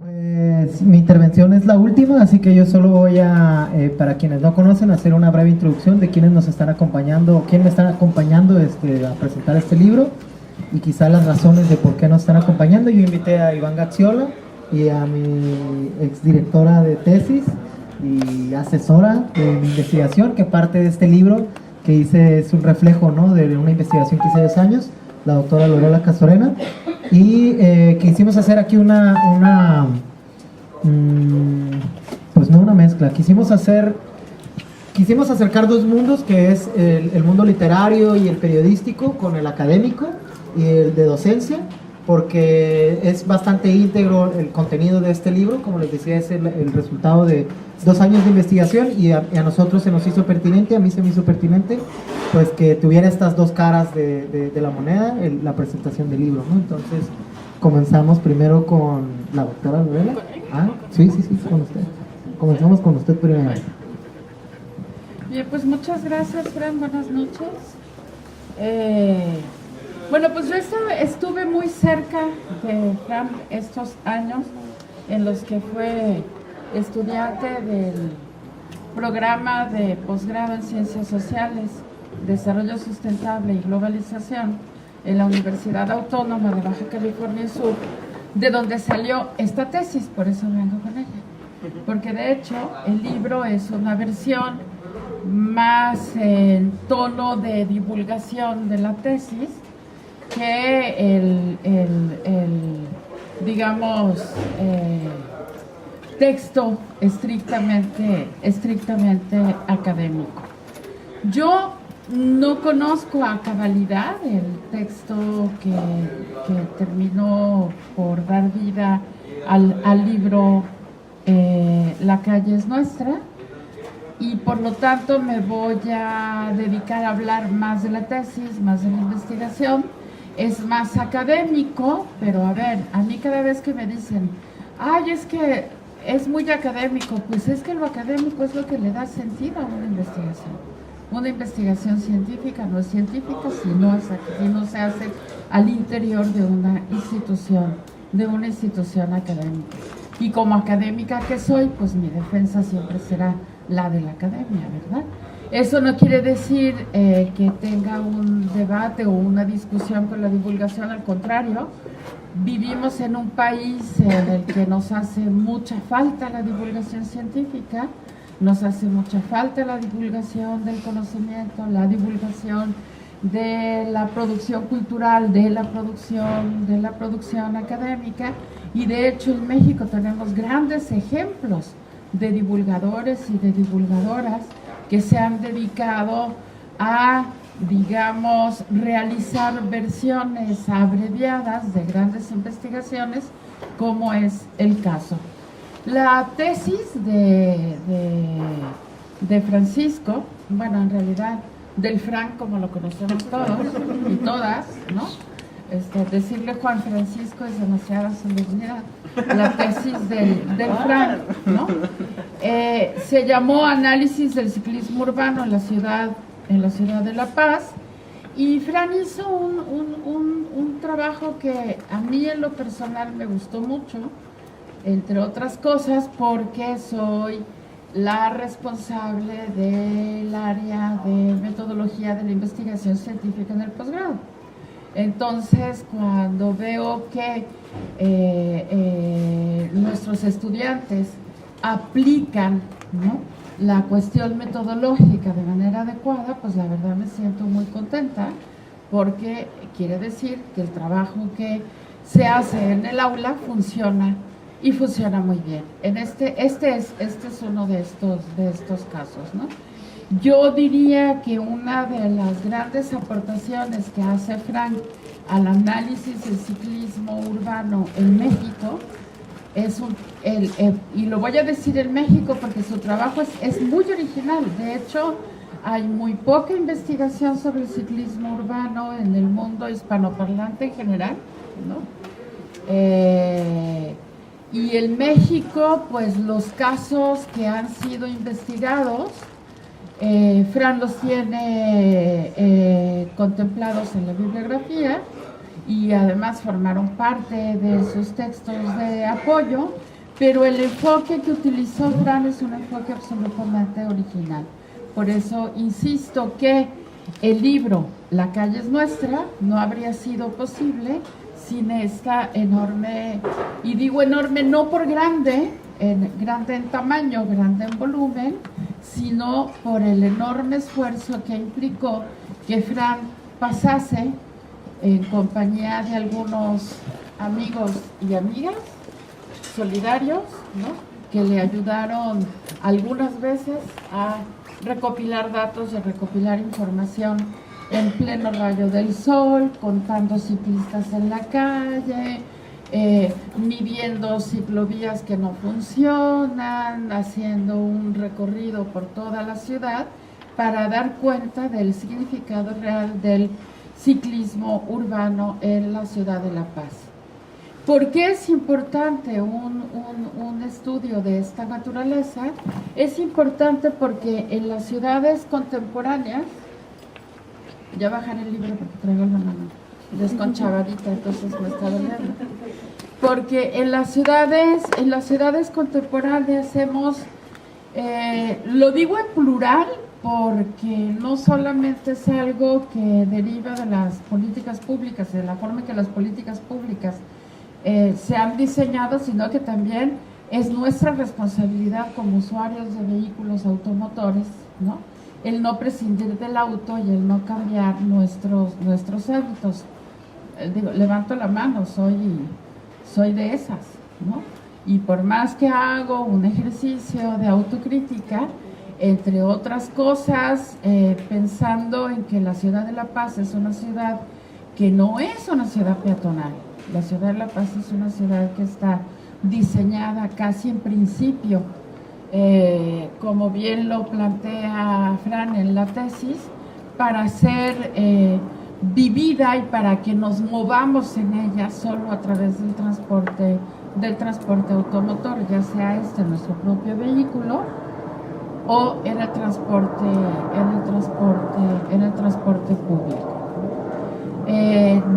Mi intervención es la última, así que yo solo voy a, para quienes no conocen, hacer una breve introducción de quiénes nos están acompañando, quién me están acompañando a presentar este libro y quizá las razones de por qué nos están acompañando. Yo invité a Iván Gaxiola y a mi exdirectora de tesis y asesora de mi investigación, que parte de este libro que hice es un reflejo, ¿no?, de una investigación que hice 10 años, la doctora Lorela Castorena, y quisimos hacer aquí pues no una mezcla, quisimos acercar dos mundos, que es el mundo literario y el periodístico con el académico y el de docencia, porque es bastante íntegro el contenido de este libro. Como les decía, es el resultado de 2 años de investigación, y a nosotros se nos hizo pertinente, a mí se me hizo pertinente, pues que tuviera estas dos caras de la moneda, la presentación del libro, ¿no? Entonces comenzamos primero con la doctora Lorela. Ah, sí, con usted. Comenzamos con usted primero. Bien, pues muchas gracias, Fran, buenas noches. Bueno, pues yo estuve muy cerca de Fran estos años en los que fue estudiante del programa de posgrado en Ciencias Sociales, Desarrollo Sustentable y Globalización en la Universidad Autónoma de Baja California Sur, de donde salió esta tesis, por eso vengo con ella. Porque de hecho el libro es una versión más en tono de divulgación de la tesis que digamos, texto estrictamente académico. Yo no conozco a cabalidad el texto que terminó por dar vida al libro La calle es nuestra, y por lo tanto me voy a dedicar a hablar más de la tesis, más de la investigación. Es más académico, pero a ver, a mí cada vez que me dicen, ay, es que es muy académico, pues es que lo académico es lo que le da sentido a una investigación. Una investigación científica no es científica si no se hace al interior de una institución académica. Y como académica que soy, pues mi defensa siempre será la de la academia, ¿verdad? Eso no quiere decir que tenga un debate o una discusión con la divulgación, al contrario. Vivimos en un país en el que nos hace mucha falta la divulgación científica, nos hace mucha falta la divulgación del conocimiento, la divulgación de la producción cultural, de la producción académica, y de hecho en México tenemos grandes ejemplos de divulgadores y de divulgadoras que se han dedicado a, digamos, realizar versiones abreviadas de grandes investigaciones, como es el caso. La tesis de Francisco, bueno, en realidad del Fran, como lo conocemos todos y todas, ¿no? Decirle Juan Francisco es demasiada solemnidad. La tesis del Fran, ¿no? Se llamó Análisis del ciclismo urbano en la ciudad de La Paz, y Fran hizo un trabajo que a mí en lo personal me gustó mucho, entre otras cosas porque soy la responsable del área de metodología de la investigación científica en el posgrado. Entonces, cuando veo que nuestros estudiantes aplican, ¿no?, la cuestión metodológica de manera adecuada, pues la verdad me siento muy contenta, porque quiere decir que el trabajo que se hace en el aula funciona, y funciona muy bien. Este es uno de estos casos, ¿no? Yo diría que una de las grandes aportaciones que hace Frank al análisis del ciclismo urbano en México es y lo voy a decir en México porque su trabajo es muy original. De hecho, hay muy poca investigación sobre el ciclismo urbano en el mundo hispanoparlante en general, ¿no? Y en México, pues los casos que han sido investigados, Fran los tiene contemplados en la bibliografía, y además formaron parte de sus textos de apoyo, pero el enfoque que utilizó Fran es un enfoque absolutamente original. Por eso insisto que el libro La calle es nuestra no habría sido posible sin esta enorme, y digo enorme no por grande en tamaño, grande en volumen, sino por el enorme esfuerzo que implicó que Fran pasase en compañía de algunos amigos y amigas solidarios, ¿no?, que le ayudaron algunas veces a recopilar datos y a recopilar información en pleno rayo del sol, contando ciclistas en la calle, midiendo ciclovías que no funcionan, haciendo un recorrido por toda la ciudad para dar cuenta del significado real del ciclismo urbano en la ciudad de La Paz. ¿Por qué es importante un estudio de esta naturaleza? Es importante porque en las ciudades contemporáneas, ya bajaré el libro porque traigo la mano desconchavadita, entonces me está doliendo. Porque en las ciudades contemporáneas hemos, lo digo en plural porque no solamente es algo que deriva de las políticas públicas, de la forma en que las políticas públicas se han diseñado, sino que también es nuestra responsabilidad como usuarios de vehículos automotores, ¿no?, el no prescindir del auto y el no cambiar nuestros hábitos. Digo, levanto la mano, soy de esas, ¿no? Y por más que hago un ejercicio de autocrítica, entre otras cosas, pensando en que la ciudad de La Paz es una ciudad que no es una ciudad peatonal. La ciudad de La Paz es una ciudad que está diseñada casi en principio, como bien lo plantea Fran en la tesis, para ser vivida y para que nos movamos en ella solo a través del transporte automotor, ya sea nuestro propio vehículo o en el transporte público.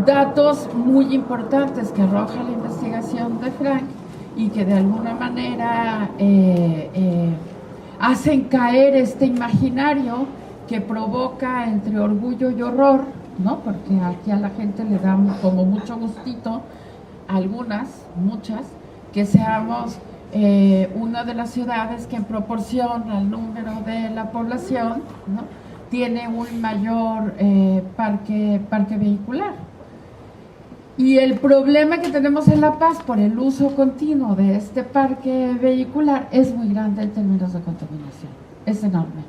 Datos muy importantes que arroja la investigación de Frank y que de alguna manera hacen caer este imaginario que provoca entre orgullo y horror, ¿no? Porque aquí a la gente le da como mucho gustito, muchas, que seamos una de las ciudades que en proporción al número de la población, ¿no?, tiene un mayor parque vehicular. Y el problema que tenemos en La Paz por el uso continuo de este parque vehicular es muy grande en términos de contaminación, es enorme.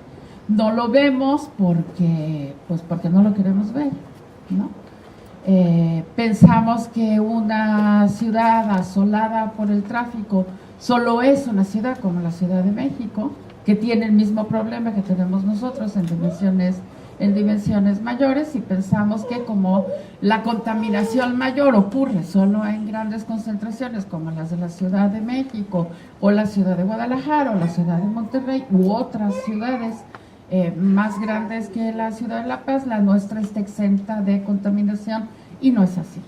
No lo vemos porque no lo queremos ver, ¿no? Pensamos que una ciudad asolada por el tráfico solo es una ciudad como la Ciudad de México, que tiene el mismo problema que tenemos nosotros en dimensiones mayores, y pensamos que como la contaminación mayor ocurre solo en grandes concentraciones como las de la Ciudad de México o la Ciudad de Guadalajara o la Ciudad de Monterrey u otras ciudades más grandes que la Ciudad de La Paz, la nuestra está exenta de contaminación, y no es así,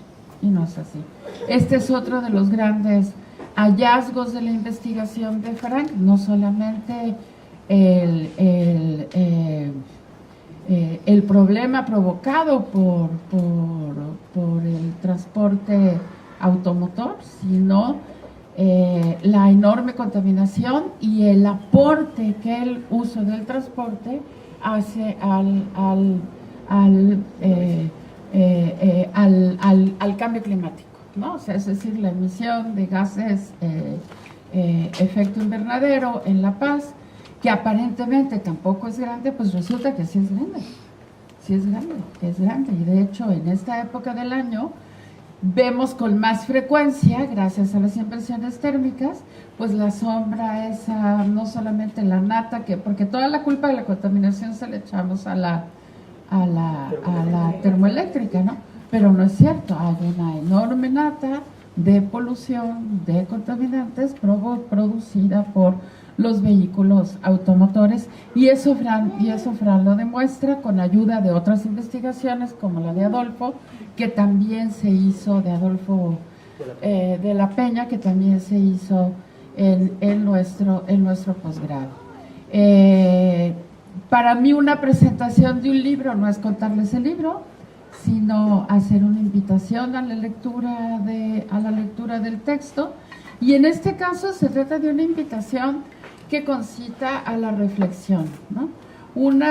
Este es otro de los grandes hallazgos de la investigación de Frank, no solamente el problema provocado por el transporte automotor, sino la enorme contaminación y el aporte que el uso del transporte hace al cambio climático, ¿no? O sea, es decir, la emisión de gases efecto invernadero en La Paz, que aparentemente tampoco es grande, pues resulta que sí es grande. Y de hecho, en esta época del año vemos con más frecuencia, gracias a las inversiones térmicas, pues la sombra esa, no solamente la nata, porque toda la culpa de la contaminación se le echamos a la termoeléctrica, ¿no? Pero no es cierto, hay una enorme nata de polución, de contaminantes producida por los vehículos automotores, y eso Fran lo demuestra con ayuda de otras investigaciones como la de Adolfo, que también se hizo, de Adolfo de la Peña, que también se hizo en nuestro posgrado. Para mí una presentación de un libro no es contarles el libro, sino hacer una invitación a la lectura del texto, y en este caso se trata de una invitación que concita a la reflexión, ¿no? Un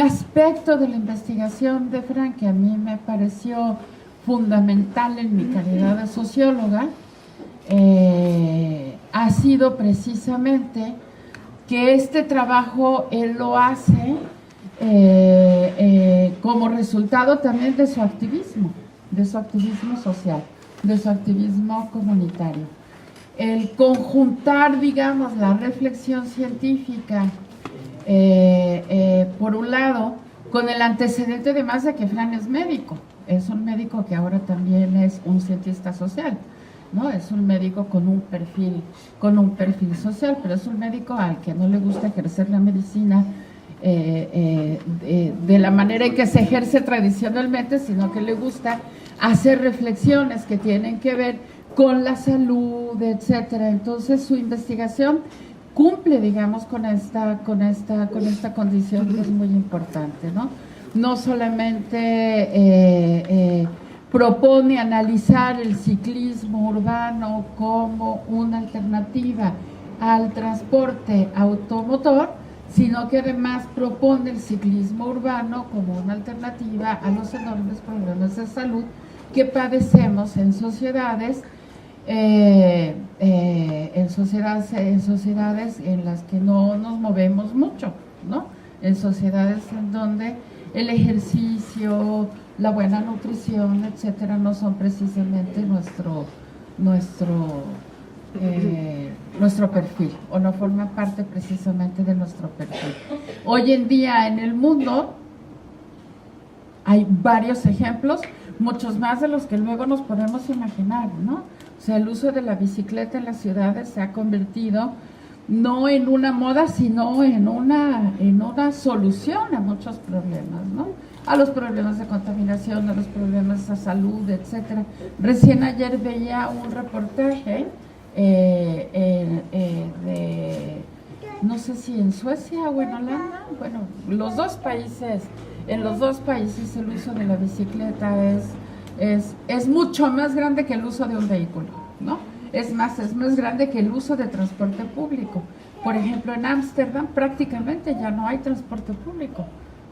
aspecto de la investigación de Frank que a mí me pareció fundamental en mi calidad de socióloga ha sido precisamente que este trabajo él lo hace como resultado también de su activismo social, de su activismo comunitario. El conjuntar, digamos, la reflexión científica, por un lado, con el antecedente además de que Fran es médico. Es un médico que ahora también es un cientista social, ¿no? Es un médico con un perfil social, pero es un médico al que no le gusta ejercer la medicina de la manera en que se ejerce tradicionalmente, sino que le gusta hacer reflexiones que tienen que ver con la salud, etcétera. Entonces su investigación cumple, digamos, con esta condición que es muy importante, ¿no? No solamente propone analizar el ciclismo urbano como una alternativa al transporte automotor, sino que además propone el ciclismo urbano como una alternativa a los enormes problemas de salud que padecemos en sociedades en las que no nos movemos mucho, ¿no? En sociedades en donde el ejercicio, la buena nutrición, etcétera, no son precisamente nuestro perfil, o no forman parte precisamente de nuestro perfil. Hoy en día en el mundo hay varios ejemplos, muchos más de los que luego nos podemos imaginar, ¿no? O sea, el uso de la bicicleta en las ciudades se ha convertido no en una moda, sino en una solución a muchos problemas, ¿no? A los problemas de contaminación, a los problemas de salud, etcétera. Recién ayer veía un reportaje no sé si en Suecia o en Holanda, bueno, en los dos países el uso de la bicicleta es mucho más grande que el uso de un vehículo, ¿no? Es más grande que el uso de transporte público. Por ejemplo, en Ámsterdam prácticamente ya no hay transporte público.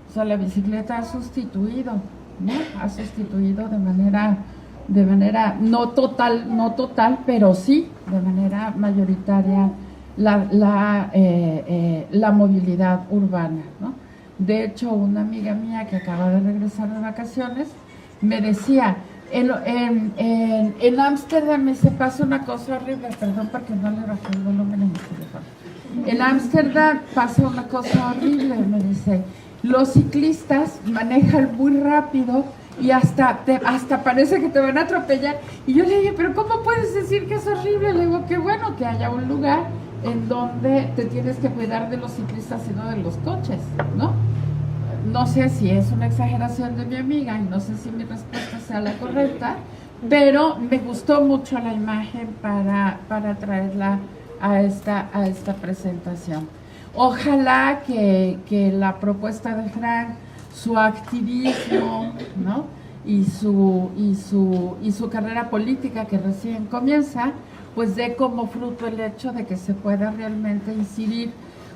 O sea, la bicicleta ha sustituido, ¿no? Ha sustituido de manera no total, pero sí de manera mayoritaria la movilidad urbana, ¿no? De hecho, una amiga mía que acaba de regresar de vacaciones me decía, en Ámsterdam se pasa una cosa horrible, perdón porque no le bajé el volumen en mi teléfono. En Ámsterdam pasa una cosa horrible, me dice, los ciclistas manejan muy rápido y hasta parece que te van a atropellar. Y yo le dije, pero ¿cómo puedes decir que es horrible? Le digo, qué bueno que haya un lugar en donde te tienes que cuidar de los ciclistas y no de los coches, ¿no? No sé si es una exageración de mi amiga y no sé si mi respuesta sea la correcta, pero me gustó mucho la imagen para traerla a esta presentación. Ojalá que la propuesta de Frank, su activismo, ¿no? y su carrera política que recién comienza, pues dé como fruto el hecho de que se pueda realmente incidir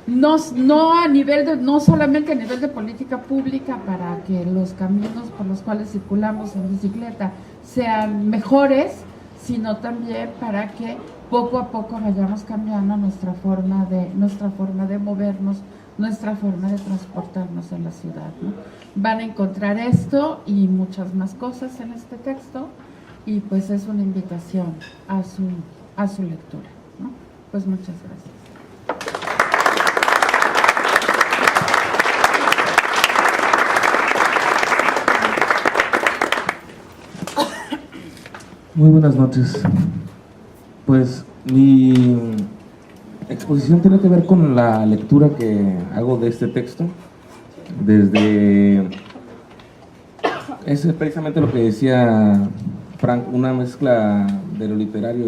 no solamente a nivel de política pública para que los caminos por los cuales circulamos en bicicleta sean mejores, sino también para que poco a poco vayamos cambiando nuestra forma de movernos, nuestra forma de transportarnos en la ciudad, ¿no? Van a encontrar esto y muchas más cosas en este texto, y pues es una invitación a su lectura, ¿no? Pues muchas gracias. Muy buenas noches. Pues mi exposición tiene que ver con la lectura que hago de este texto. Es precisamente lo que decía Frank, una mezcla de lo literario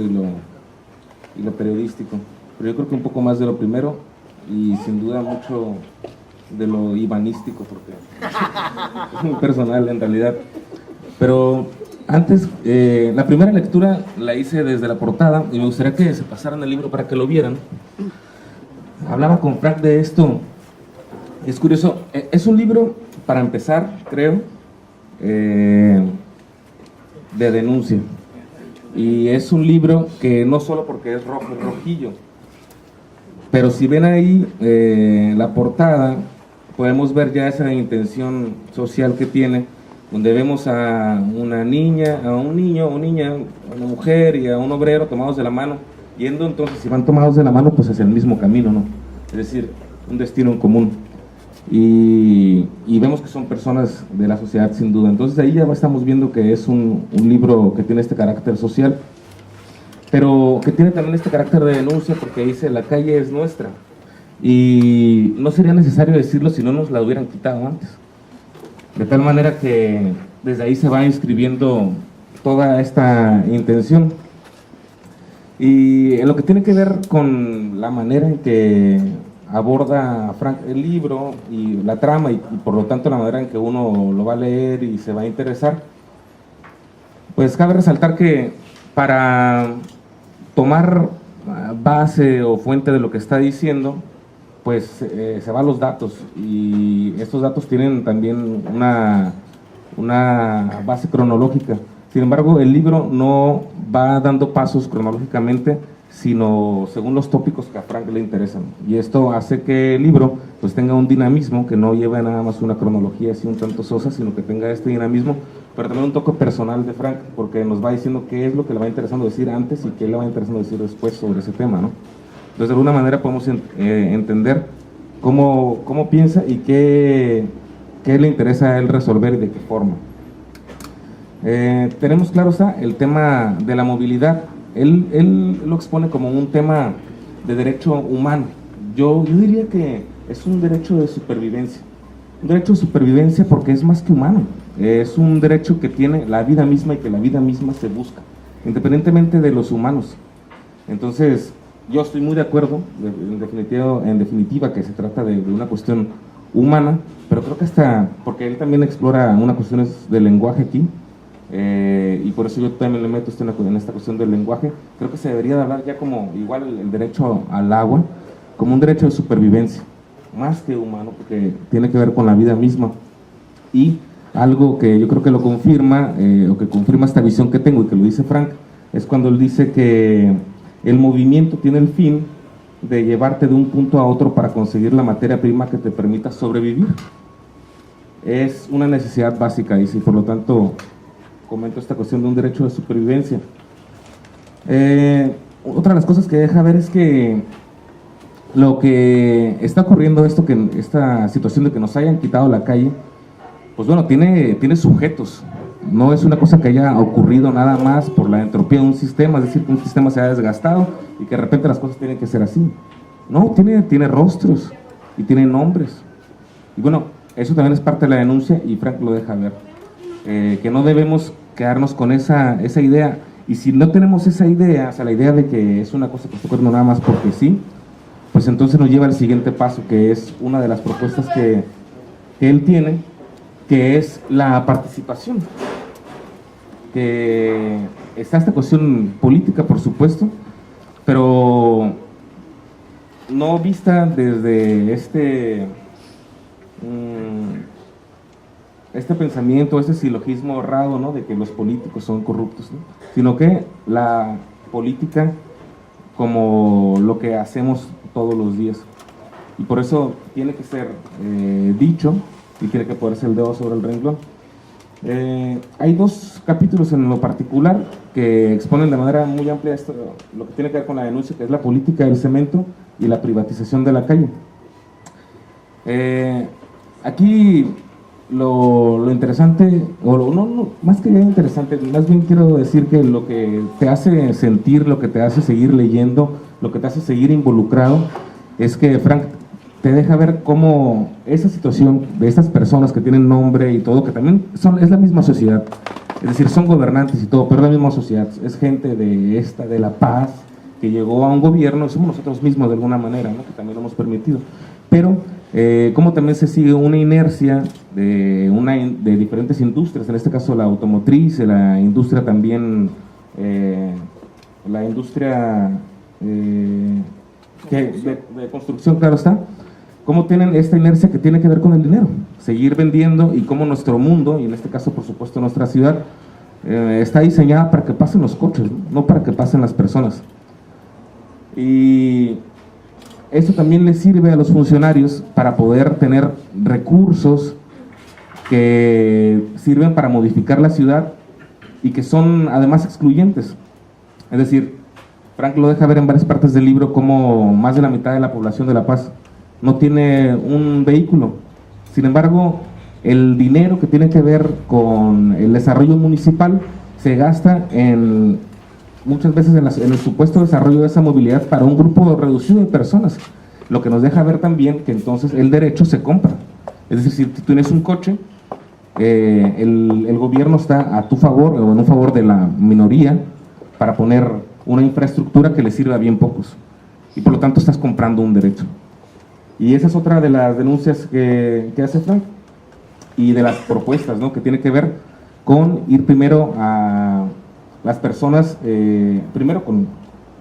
y lo periodístico, pero yo creo que un poco más de lo primero y sin duda mucho de lo ibanístico, porque es muy personal en realidad. Pero antes, la primera lectura la hice desde la portada y me gustaría que se pasaran el libro para que lo vieran. Hablaba con Frank de esto. Es curioso, es un libro, para empezar, creo, de denuncia. Y es un libro que no solo porque es rojo, es rojillo, pero si ven ahí la portada, podemos ver ya esa intención social que tiene, donde vemos a una niña, a un niño, una niña, a una mujer y a un obrero tomados de la mano, yendo entonces, si van tomados de la mano, pues hacia el mismo camino, ¿no? Es decir, un destino en común. Y vemos que son personas de la sociedad sin duda. Entonces ahí ya estamos viendo que es un libro que tiene este carácter social, pero que tiene también este carácter de denuncia, porque dice la calle es nuestra, y no sería necesario decirlo si no nos la hubieran quitado antes, de tal manera que desde ahí se va inscribiendo toda esta intención. Y en lo que tiene que ver con la manera en que aborda Frank el libro y la trama y por lo tanto la manera en que uno lo va a leer y se va a interesar, pues cabe resaltar que para tomar base o fuente de lo que está diciendo, pues se va a los datos, y estos datos tienen también una base cronológica. Sin embargo, el libro no va dando pasos cronológicamente, sino según los tópicos que a Frank le interesan, y esto hace que el libro pues tenga un dinamismo, que no lleve nada más una cronología así un tanto sosa, sino que tenga este dinamismo, pero también un toque personal de Frank, porque nos va diciendo qué es lo que le va interesando decir antes y qué le va interesando decir después sobre ese tema, ¿no? Entonces de alguna manera podemos entender cómo piensa y qué le interesa a él resolver y de qué forma. Tenemos claro está el tema de la movilidad. Él lo expone como un tema de derecho humano. Yo diría que es un derecho de supervivencia. Un derecho de supervivencia porque es más que humano. Es un derecho que tiene la vida misma y que la vida misma se busca, independientemente de los humanos. Entonces, yo estoy muy de acuerdo, en definitiva, que se trata de una cuestión humana, pero creo que hasta, porque él también explora unas cuestiones del lenguaje aquí, y por eso yo también le meto en esta cuestión del lenguaje. Creo que se debería de hablar ya como igual el derecho al agua, como un derecho de supervivencia, más que humano, porque tiene que ver con la vida misma. Y algo que yo creo que lo confirma, o que confirma esta visión que tengo y que lo dice Frank, es cuando él dice que el movimiento tiene el fin de llevarte de un punto a otro para conseguir la materia prima que te permita sobrevivir. Es una necesidad básica, dice, y por lo tanto comento esta cuestión de un derecho de supervivencia. Otra de las cosas que deja ver es que lo que está ocurriendo, esta situación de que nos hayan quitado la calle, pues bueno, tiene sujetos. No es una cosa que haya ocurrido nada más por la entropía de un sistema, es decir, que un sistema se ha desgastado y que de repente las cosas tienen que ser así. No, tiene rostros y tiene nombres. Y bueno, eso también es parte de la denuncia, y Frank lo deja ver. Que no debemos quedarnos con esa idea, y si no tenemos esa idea, o sea, la idea de que es una cosa que está ocurriendo nada más porque sí, pues entonces nos lleva al siguiente paso, que es una de las propuestas que él tiene, que es la participación. Que está esta cuestión política, por supuesto, pero no vista desde este pensamiento, este silogismo errado, ¿no?, de que los políticos son corruptos, ¿no?, sino que la política como lo que hacemos todos los días, y por eso tiene que ser dicho y tiene que ponerse el dedo sobre el renglón. Hay dos capítulos en lo particular que exponen de manera muy amplia esto, lo que tiene que ver con la denuncia, que es la política del cemento y la privatización de la calle. Aquí lo interesante, o no, más que ya interesante, más bien quiero decir que lo que te hace sentir, lo que te hace seguir leyendo, lo que te hace seguir involucrado, es que Frank te deja ver cómo esa situación de estas personas que tienen nombre y todo, que también es la misma sociedad, es decir, son gobernantes y todo, pero es la misma sociedad, es gente de La Paz, que llegó a un gobierno, somos nosotros mismos de alguna manera, ¿no? Que también lo hemos permitido, pero como también se sigue una inercia de diferentes industrias, en este caso la automotriz, la industria también, la industria de construcción, claro está, cómo tienen esta inercia que tiene que ver con el dinero, seguir vendiendo, y cómo nuestro mundo, y en este caso por supuesto nuestra ciudad, está diseñada para que pasen los coches, no para que pasen las personas. Y eso también les sirve a los funcionarios para poder tener recursos que sirven para modificar la ciudad y que son además excluyentes. Es decir, Frank lo deja ver en varias partes del libro cómo más de la mitad de la población de La Paz no tiene un vehículo. Sin embargo, el dinero que tiene que ver con el desarrollo municipal se gasta muchas veces en el supuesto desarrollo de esa movilidad para un grupo reducido de personas, lo que nos deja ver también que entonces el derecho se compra. Es decir, si tú tienes un coche, el gobierno está a tu favor o en un favor de la minoría para poner una infraestructura que le sirva a bien pocos, y por lo tanto estás comprando un derecho. Y esa es otra de las denuncias que hace Frank, y de las propuestas, ¿no? Que tiene que ver con ir primero a las personas, primero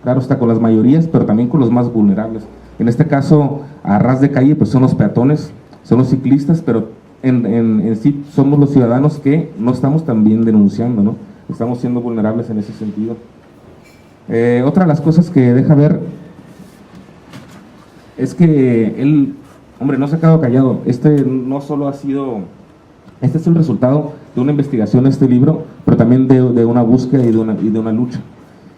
claro está, con las mayorías, pero también con los más vulnerables. En este caso, a ras de calle, pues son los peatones, son los ciclistas, pero en sí somos los ciudadanos que no estamos también denunciando, ¿no? Estamos siendo vulnerables en ese sentido. Otra de las cosas que deja ver es que él, hombre, no se ha quedado callado. No solo ha sido, este es el resultado de una investigación, este libro, pero también de una búsqueda y de una lucha.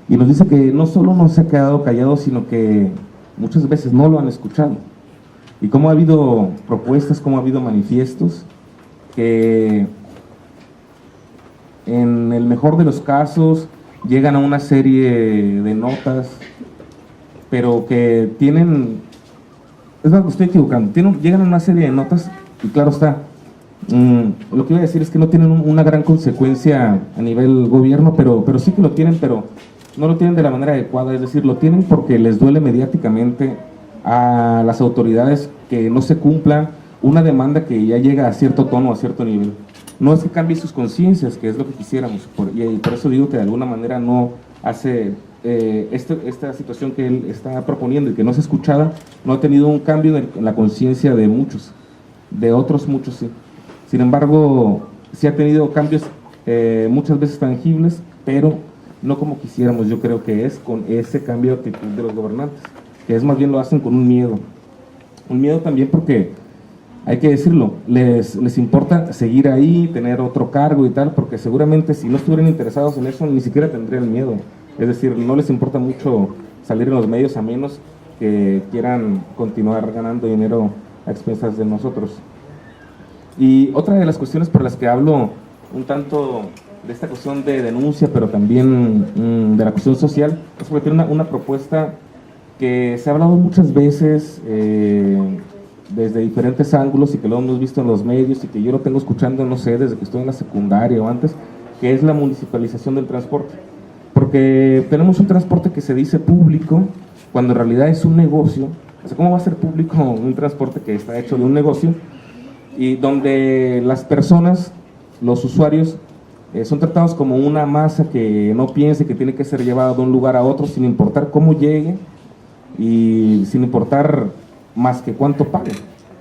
Y nos dice que no solo no se ha quedado callado, sino que muchas veces no lo han escuchado. Y cómo ha habido propuestas, cómo ha habido manifiestos, que en el mejor de los casos llegan a una serie de notas, pero que tienen, es verdad, estoy equivocando, llegan a una serie de notas, y claro está, lo que iba a decir es que no tienen una gran consecuencia a nivel gobierno, pero sí que lo tienen, pero no lo tienen de la manera adecuada. Es decir, lo tienen porque les duele mediáticamente a las autoridades que no se cumpla una demanda que ya llega a cierto tono, a cierto nivel. No es que cambie sus conciencias, que es lo que quisiéramos, y por eso digo que de alguna manera no hace esta situación que él está proponiendo y que no es escuchada, no ha tenido un cambio en la conciencia de muchos, de otros muchos sí. Sin embargo, sí ha tenido cambios muchas veces tangibles, pero no como quisiéramos. Yo creo que es con ese cambio de actitud de los gobernantes, que es más bien lo hacen con un miedo también, porque hay que decirlo, les importa seguir ahí, tener otro cargo y tal, porque seguramente si no estuvieran interesados en eso, ni siquiera tendrían miedo. Es decir, no les importa mucho salir en los medios, a menos que quieran continuar ganando dinero a expensas de nosotros. Y otra de las cuestiones por las que hablo un tanto de esta cuestión de denuncia, pero también de la cuestión social, es porque tiene una propuesta que se ha hablado muchas veces desde diferentes ángulos, y que lo hemos visto en los medios, y que yo lo tengo escuchando, no sé, desde que estoy en la secundaria o antes, que es la municipalización del transporte. Porque tenemos un transporte que se dice público, cuando en realidad es un negocio. O sea, ¿cómo va a ser público un transporte que está hecho de un negocio? Y donde las personas, los usuarios, son tratados como una masa que no piense que tiene que ser llevada de un lugar a otro, sin importar cómo llegue y sin importar más que cuánto pague,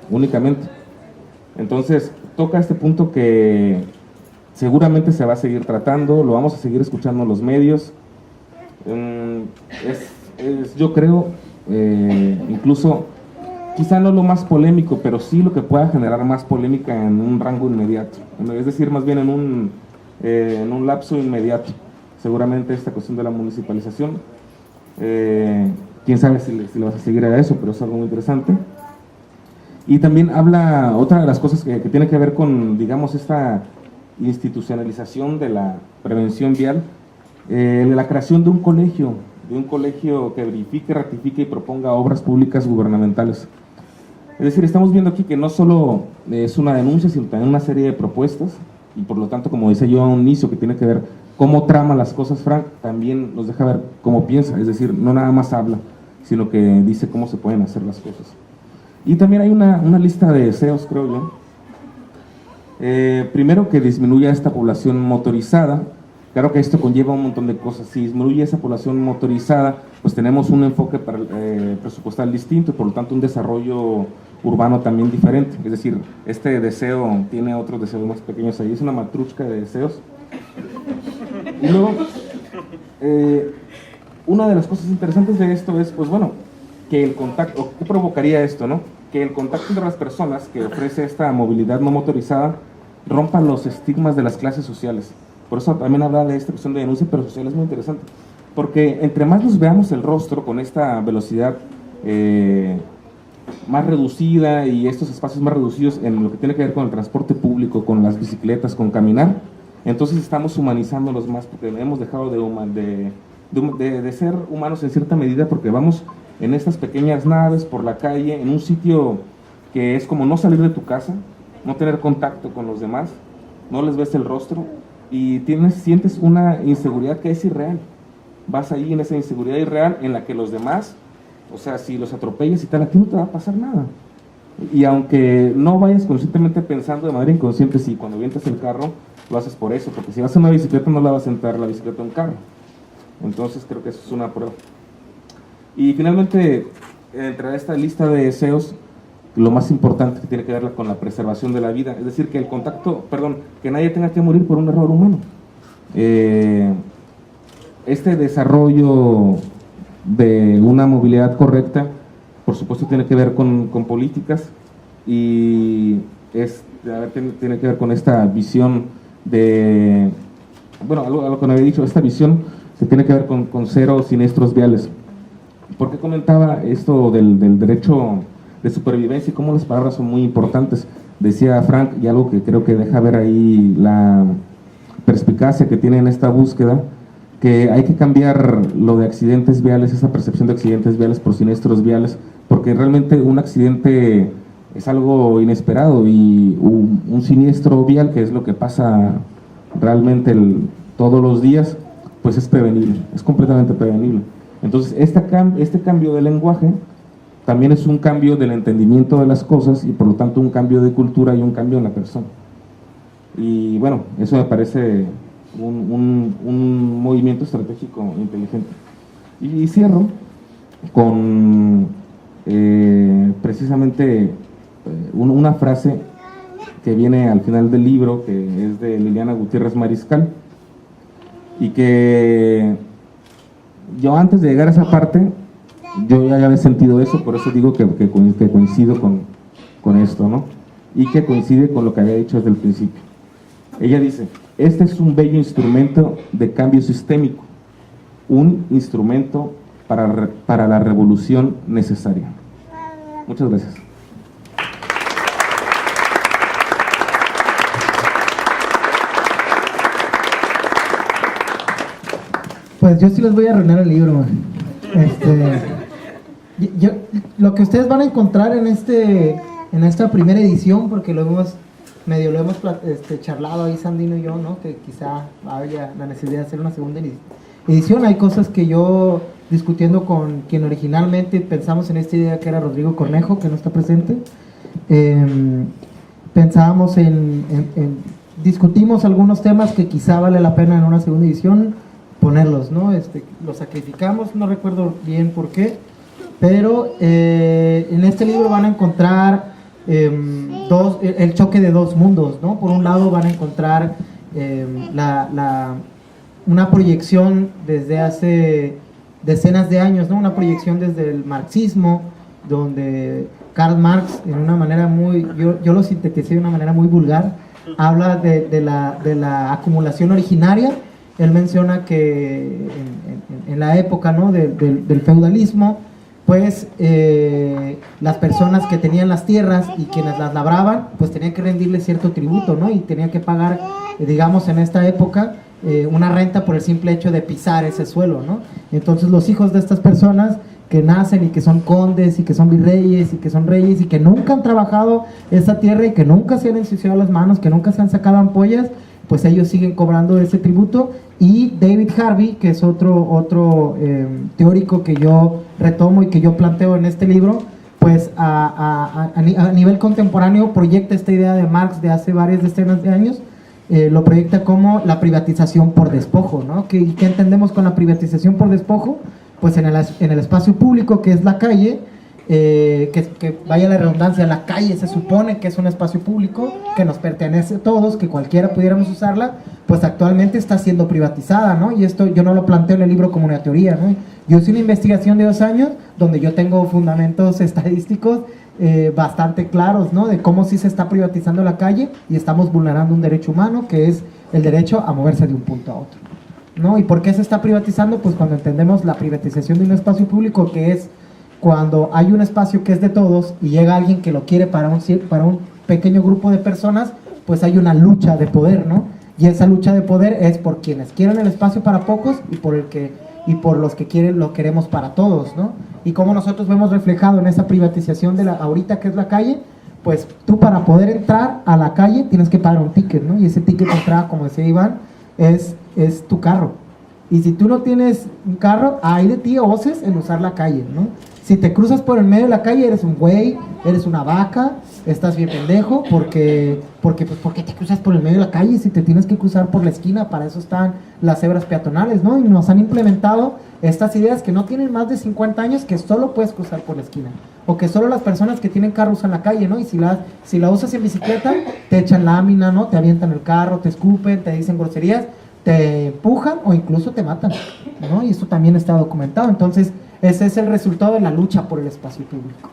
únicamente. Entonces, toca este punto que seguramente se va a seguir tratando, lo vamos a seguir escuchando en los medios. Yo creo, incluso, quizá no lo más polémico, pero sí lo que pueda generar más polémica en un rango inmediato, es decir, más bien en un lapso inmediato. Seguramente esta cuestión de la municipalización, quién sabe si le vas a seguir a eso, pero es algo muy interesante. Y también habla, otra de las cosas que tiene que ver con, digamos, esta institucionalización de la prevención vial, de la creación de un colegio que verifique, ratifique y proponga obras públicas gubernamentales. Es decir, estamos viendo aquí que no solo es una denuncia, sino también una serie de propuestas, y por lo tanto, como decía yo a un inicio, que tiene que ver cómo trama las cosas Frank, también nos deja ver cómo piensa, es decir, no nada más habla, sino que dice cómo se pueden hacer las cosas. Y también hay una lista de deseos, creo yo. Primero, que disminuya esta población motorizada. Claro que esto conlleva un montón de cosas. Si disminuye esa población motorizada, pues tenemos un enfoque presupuestal distinto y por lo tanto un desarrollo urbano también diferente. Es decir, este deseo tiene otros deseos más pequeños ahí, es una matrushka de deseos. Y luego, una de las cosas interesantes de esto es, pues bueno, que el contacto, ¿qué provocaría esto, no? Que el contacto entre las personas que ofrece esta movilidad no motorizada rompa los estigmas de las clases sociales. Por eso también habla de esta cuestión de denuncia, pero social es muy interesante. Porque entre más nos veamos el rostro con esta velocidad más reducida y estos espacios más reducidos en lo que tiene que ver con el transporte público, con las bicicletas, con caminar, entonces estamos humanizándolos más, porque hemos dejado de ser humanos en cierta medida, porque vamos en estas pequeñas naves por la calle, en un sitio que es como no salir de tu casa, no tener contacto con los demás, no les ves el rostro y sientes una inseguridad que es irreal. Vas ahí en esa inseguridad irreal en la que los demás, o sea, si los atropellas y tal, a ti no te va a pasar nada. Y aunque no vayas conscientemente pensando de manera inconsciente, si cuando avientas el carro lo haces por eso, porque si vas en una bicicleta no la vas a entrar la bicicleta en un carro. Entonces creo que eso es una prueba. Y finalmente, entre esta lista de deseos, lo más importante que tiene que ver con la preservación de la vida, es decir, que el contacto, que nadie tenga que morir por un error humano. Este desarrollo de una movilidad correcta, por supuesto, tiene que ver con políticas y tiene que ver con esta visión de, bueno, a lo que no había dicho, esta visión se tiene que ver con cero siniestros viales. ¿Por qué comentaba esto del derecho de supervivencia y cómo las palabras son muy importantes? Decía Frank, y algo que creo que deja ver ahí la perspicacia que tiene en esta búsqueda, que hay que cambiar lo de accidentes viales, esa percepción de accidentes viales por siniestros viales, porque realmente un accidente es algo inesperado y un siniestro vial, que es lo que pasa realmente todos los días, pues es prevenible, es completamente prevenible. Entonces, este cambio de lenguaje también es un cambio del entendimiento de las cosas y por lo tanto un cambio de cultura y un cambio en la persona. Y bueno, eso me parece un movimiento estratégico inteligente. Y cierro con precisamente una frase que viene al final del libro, que es de Liliana Gutiérrez Mariscal, y que yo antes de llegar a esa parte, yo ya había sentido eso, por eso digo que coincido con esto, ¿no? Y que coincide con lo que había dicho desde el principio. Ella dice: este es un bello instrumento de cambio sistémico, un instrumento para la revolución necesaria. Muchas gracias. Pues yo sí les voy a arruinar el libro. Lo que ustedes van a encontrar en esta primera edición, porque lo hemos charlado ahí Sandino y yo, ¿no? Que quizá haya la necesidad de hacer una segunda edición. Hay cosas que yo, discutiendo con quien originalmente pensamos en esta idea, que era Rodrigo Cornejo, que no está presente, pensábamos discutimos algunos temas que quizá vale la pena en una segunda edición ponerlos, ¿no? Los sacrificamos, no recuerdo bien por qué, pero en este libro van a encontrar el choque de dos mundos, ¿no? Por un lado van a encontrar una proyección desde hace decenas de años, ¿no? Una proyección desde el marxismo, donde Karl Marx, en una manera yo lo sinteticé de una manera muy vulgar, habla de la acumulación originaria. Él menciona que en la época, ¿no? del feudalismo, pues las personas que tenían las tierras y quienes las labraban, pues tenían que rendirle cierto tributo, ¿no? Y tenían que pagar, digamos, en esta época, una renta por el simple hecho de pisar ese suelo, ¿no? Entonces los hijos de estas personas que nacen y que son condes y que son virreyes y que son reyes y que nunca han trabajado esa tierra y que nunca se han ensuciado las manos, que nunca se han sacado ampollas, pues ellos siguen cobrando ese tributo. Y David Harvey, que es otro teórico que yo retomo y que yo planteo en este libro, pues a nivel contemporáneo proyecta esta idea de Marx de hace varias decenas de años, lo proyecta como la privatización por despojo, ¿no? ¿Qué entendemos con la privatización por despojo? Pues en el espacio público, que es la calle, que vaya la redundancia, la calle se supone que es un espacio público que nos pertenece a todos, que cualquiera pudiéramos usarla, pues actualmente está siendo privatizada, ¿no? Y esto yo no lo planteo en el libro como una teoría, ¿no? Yo hice una investigación de 2 años donde yo tengo fundamentos estadísticos bastante claros, ¿no? De cómo sí se está privatizando la calle y estamos vulnerando un derecho humano, que es el derecho a moverse de un punto a otro, ¿no? ¿Y por qué se está privatizando? Pues cuando entendemos la privatización de un espacio público, que es cuando hay un espacio que es de todos y llega alguien que lo quiere para un pequeño grupo de personas, pues hay una lucha de poder, ¿no? Y esa lucha de poder es por quienes quieren el espacio para pocos y por los que quieren lo queremos para todos, ¿no? Y como nosotros vemos reflejado en esa privatización de ahorita que es la calle, pues tú para poder entrar a la calle tienes que pagar un ticket, ¿no? Y ese ticket de entrada, como decía Iván, es tu carro. Y si tú no tienes un carro, hay de ti oses en usar la calle, ¿no? Si te cruzas por el medio de la calle, eres un güey, eres una vaca, estás bien pendejo, porque te cruzas por el medio de la calle si te tienes que cruzar por la esquina. Para eso están las cebras peatonales, ¿no? Y nos han implementado estas ideas que no tienen más de 50 años, que solo puedes cruzar por la esquina, o que solo las personas que tienen carro usan la calle, ¿no? Y si la usas en bicicleta, te echan lámina, ¿no? Te avientan el carro, te escupen, te dicen groserías, te empujan o incluso te matan, ¿no? Y esto también está documentado. Entonces, ese es el resultado de la lucha por el espacio público.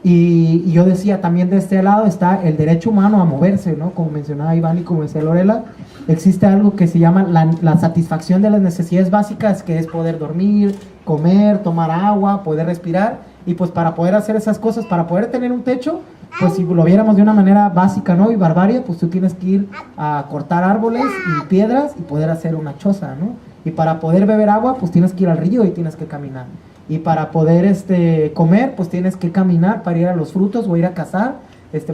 Y yo decía, también de este lado está el derecho humano a moverse, ¿no? Como mencionaba Iván y como decía Lorela, existe algo que se llama la satisfacción de las necesidades básicas, que es poder dormir, comer, tomar agua, poder respirar. Y pues para poder hacer esas cosas, para poder tener un techo, pues si lo viéramos de una manera básica, ¿no? Y barbarie, pues tú tienes que ir a cortar árboles y piedras y poder hacer una choza, ¿no? Y para poder beber agua, pues tienes que ir al río y tienes que caminar. Y para poder comer, pues tienes que caminar para ir a los frutos o ir a cazar,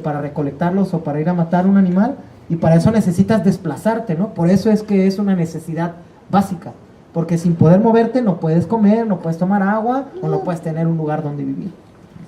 para recolectarlos o para ir a matar un animal. Y para eso necesitas desplazarte, ¿no? Por eso es que es una necesidad básica. Porque sin poder moverte no puedes comer, no puedes tomar agua o no puedes tener un lugar donde vivir.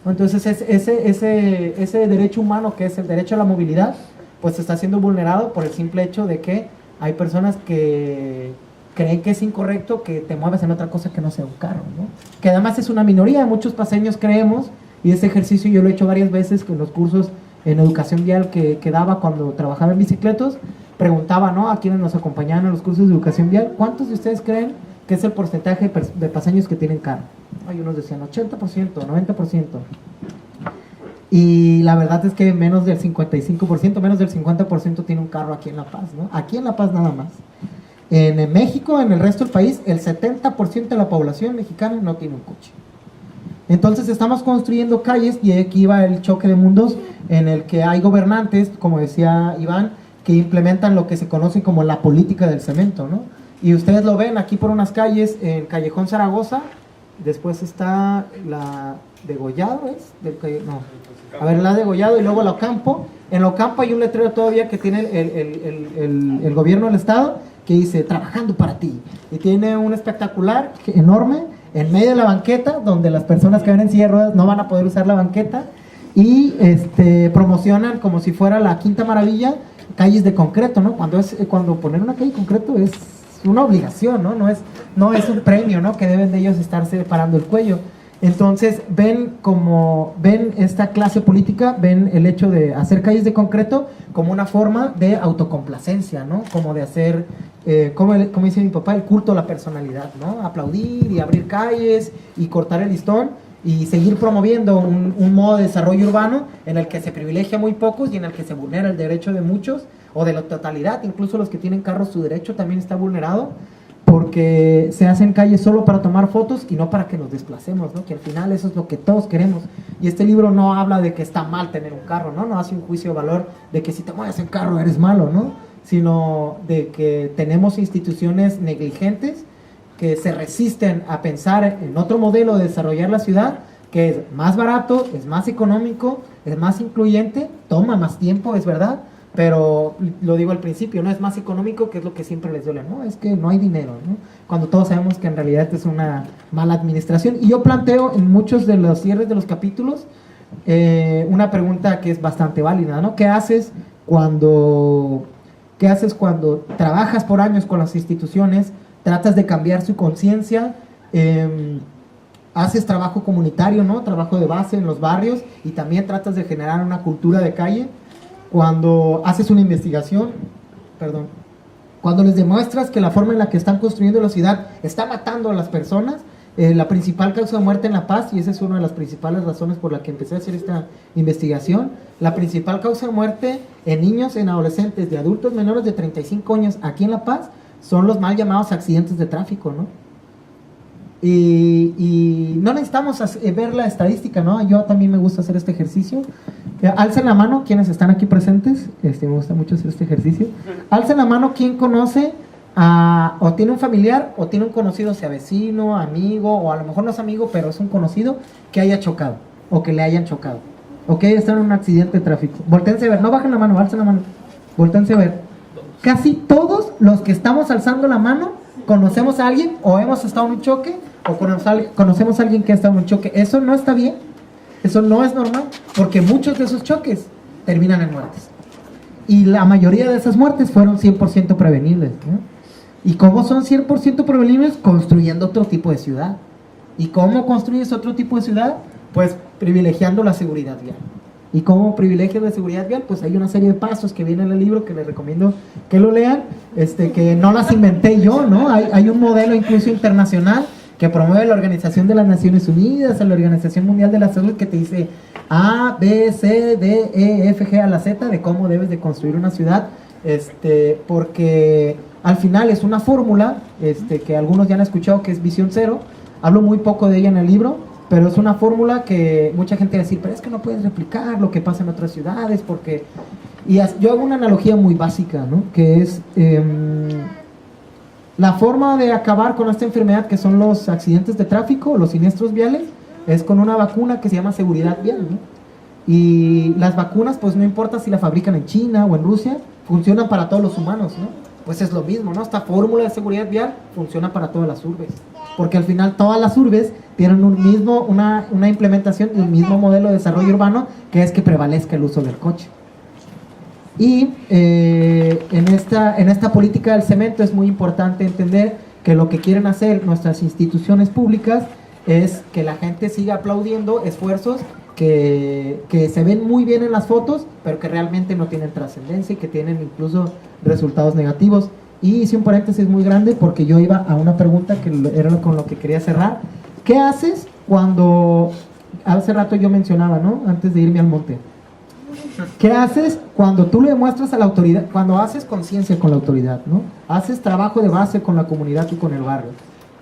Entonces ese derecho humano, que es el derecho a la movilidad, pues está siendo vulnerado por el simple hecho de que hay personas que creen que es incorrecto que te muevas en otra cosa que no sea un carro, ¿no? Que además es una minoría. Muchos paseños creemos, y ese ejercicio yo lo he hecho varias veces con los cursos en educación vial que daba cuando trabajaba en bicicletos, preguntaba, ¿no?, a quienes nos acompañaban en los cursos de educación vial, ¿cuántos de ustedes creen que es el porcentaje de paseños que tienen carro? Hay unos decían 80%, 90%. Y la verdad es que menos del 55%, menos del 50% tiene un carro aquí en La Paz, ¿no? Aquí en La Paz nada más. En México, en el resto del país, el 70% de la población mexicana no tiene un coche. Entonces estamos construyendo calles, y aquí va el choque de mundos, en el que hay gobernantes, como decía Iván, que implementan lo que se conoce como la política del cemento, ¿no? Y ustedes lo ven aquí por unas calles, en Callejón Zaragoza, después está la Degollado, la Degollado y luego la Ocampo. En la Ocampo hay un letrero todavía que tiene el gobierno del estado, que dice, trabajando para ti, y tiene un espectacular enorme en medio de la banqueta, donde las personas que ven en silla de ruedas no van a poder usar la banqueta, y promocionan como si fuera la quinta maravilla, calles de concreto, ¿no? Cuando poner una calle de concreto es una obligación, ¿no? No es un premio, ¿no?, que deben de ellos estarse parando el cuello. Entonces ven esta clase política, ven el hecho de hacer calles de concreto como una forma de autocomplacencia, ¿no? Como de hacer, como dice mi papá, el culto a la personalidad, ¿no? Aplaudir y abrir calles y cortar el listón y seguir promoviendo un modo de desarrollo urbano en el que se privilegia a muy pocos y en el que se vulnera el derecho de muchos o de la totalidad. Incluso los que tienen carros, su derecho también está vulnerado, porque se hacen calles solo para tomar fotos y no para que nos desplacemos, ¿no? Que al final eso es lo que todos queremos. Y este libro no habla de que está mal tener un carro, ¿no? No hace un juicio de valor de que si te mueves en carro eres malo, ¿no? Sino de que tenemos instituciones negligentes que se resisten a pensar en otro modelo de desarrollar la ciudad, que es más barato, es más económico, es más incluyente, toma más tiempo, es verdad, pero lo digo al principio, no es más económico, que es lo que siempre les duele, no, es que no hay dinero, ¿no? Cuando todos sabemos que en realidad es una mala administración. Y yo planteo en muchos de los cierres de los capítulos una pregunta que es bastante válida, ¿no? ¿Qué haces cuando trabajas por años con las instituciones, tratas de cambiar su conciencia, haces trabajo comunitario, ¿no? Trabajo de base en los barrios, y también tratas de generar una cultura de calle? Cuando haces una investigación, cuando les demuestras que la forma en la que están construyendo la ciudad está matando a las personas, la principal causa de muerte en La Paz, y esa es una de las principales razones por la que empecé a hacer esta investigación, la principal causa de muerte en niños, en adolescentes, de adultos menores de 35 años aquí en La Paz, son los mal llamados accidentes de tráfico, ¿no? Y no necesitamos ver la estadística, ¿no? Yo también me gusta hacer este ejercicio. Alcen la mano quienes están aquí presentes. Me gusta mucho hacer este ejercicio. Alcen la mano quien conoce o tiene un familiar o tiene un conocido, sea vecino, amigo, o a lo mejor no es amigo, pero es un conocido que haya chocado o que le hayan chocado, o que haya estado en un accidente de tráfico. Voltéense a ver, no bajen la mano, alcen la mano. Voltéense a ver. Casi todos los que estamos alzando la mano conocemos a alguien, o hemos estado en un choque, o conocemos a alguien que ha estado en un choque. Eso no está bien, eso no es normal, porque muchos de esos choques terminan en muertes, y la mayoría de esas muertes fueron 100% prevenibles, ¿no? ¿Y cómo son 100% prevenibles? Construyendo otro tipo de ciudad. ¿Y cómo construyes otro tipo de ciudad? Pues privilegiando la seguridad vial. ¿Y cómo privilegio de seguridad vial? Pues hay una serie de pasos que vienen en el libro que les recomiendo que lo lean, que no las inventé yo, ¿no? Hay un modelo incluso internacional que promueve la Organización de las Naciones Unidas, la Organización Mundial de la Salud, que te dice A, B, C, D, E, F, G a la Z de cómo debes de construir una ciudad, porque al final es una fórmula, que algunos ya han escuchado, que es Visión Cero. Hablo muy poco de ella en el libro, pero es una fórmula que mucha gente va a decir, pero es que no puedes replicar lo que pasa en otras ciudades, porque... yo hago una analogía muy básica, ¿no? Que es la forma de acabar con esta enfermedad, que son los accidentes de tráfico, los siniestros viales, es con una vacuna que se llama seguridad vial, ¿no? Y las vacunas, pues no importa si la fabrican en China o en Rusia, funcionan para todos los humanos, ¿no? Pues es lo mismo, ¿no? Esta fórmula de seguridad vial funciona para todas las urbes, porque al final todas las urbes tienen una implementación de un mismo modelo de desarrollo urbano, que es que prevalezca el uso del coche. Y en esta política del cemento es muy importante entender que lo que quieren hacer nuestras instituciones públicas es que la gente siga aplaudiendo esfuerzos que se ven muy bien en las fotos, pero que realmente no tienen trascendencia y que tienen incluso resultados negativos. Y hice un paréntesis muy grande porque yo iba a una pregunta que era con lo que quería cerrar. ¿Qué haces cuando, hace rato yo mencionaba, ¿no? Antes de irme al monte, ¿qué haces cuando tú le demuestras a la autoridad, cuando haces conciencia con la autoridad, ¿no? Haces trabajo de base con la comunidad y con el barrio.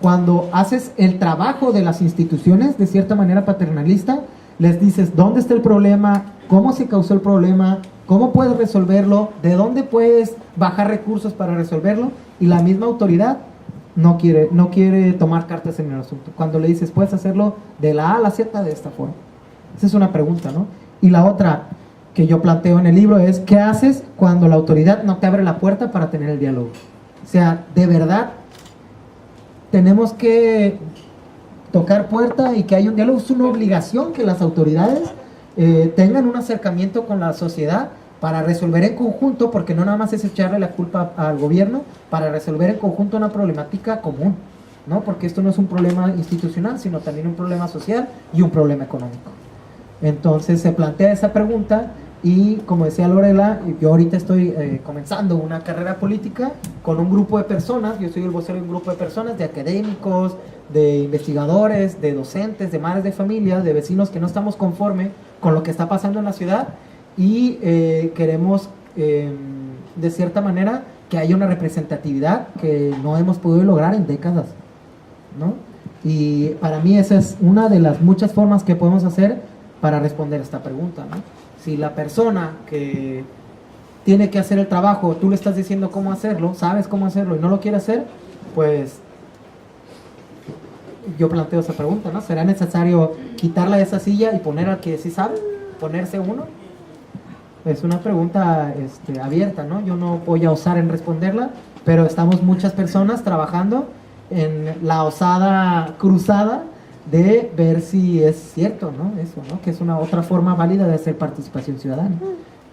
Cuando haces el trabajo de las instituciones de cierta manera paternalista, les dices dónde está el problema, cómo se causó el problema, cómo puedes resolverlo, de dónde puedes bajar recursos para resolverlo, y la misma autoridad no quiere tomar cartas en el asunto. Cuando le dices, puedes hacerlo de la A a la Z de esta forma. Esa es una pregunta, ¿no? Y la otra que yo planteo en el libro es, ¿qué haces cuando la autoridad no te abre la puerta para tener el diálogo? O sea, de verdad tenemos que tocar puerta y que haya un diálogo. Es una obligación que las autoridades tengan un acercamiento con la sociedad para resolver en conjunto, porque no nada más es echarle la culpa al gobierno, para resolver en conjunto una problemática común, ¿no? Porque esto no es un problema institucional, sino también un problema social y un problema económico. Entonces se plantea esa pregunta, y como decía Lorela, yo ahorita estoy comenzando una carrera política con un grupo de personas. Yo soy el vocero de un grupo de personas, de académicos, de investigadores, de docentes, de madres de familia, de vecinos que no estamos conformes con lo que está pasando en la ciudad, y queremos de cierta manera que haya una representatividad que no hemos podido lograr en décadas, ¿no? Y para mí esa es una de las muchas formas que podemos hacer para responder esta pregunta, ¿no? Si la persona que tiene que hacer el trabajo, tú le estás diciendo cómo hacerlo, sabes cómo hacerlo y no lo quiere hacer, pues yo planteo esa pregunta, ¿no? ¿Será necesario quitarla de esa silla y poner al que sí sabe? ¿Ponerse uno? Es una pregunta abierta, ¿no? Yo no voy a osar en responderla, pero estamos muchas personas trabajando en la osada cruzada de ver si es cierto, ¿no? Eso, ¿no? Que es una otra forma válida de hacer participación ciudadana,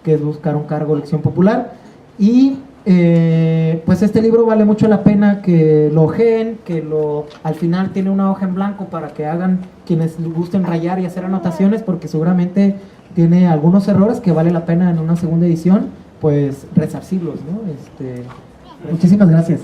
que es buscar un cargo de elección popular. Y pues este libro vale mucho la pena que lo ojeen, al final tiene una hoja en blanco para que hagan quienes gusten rayar y hacer anotaciones, porque seguramente tiene algunos errores que vale la pena en una segunda edición pues resarcirlos, ¿no? Muchísimas gracias.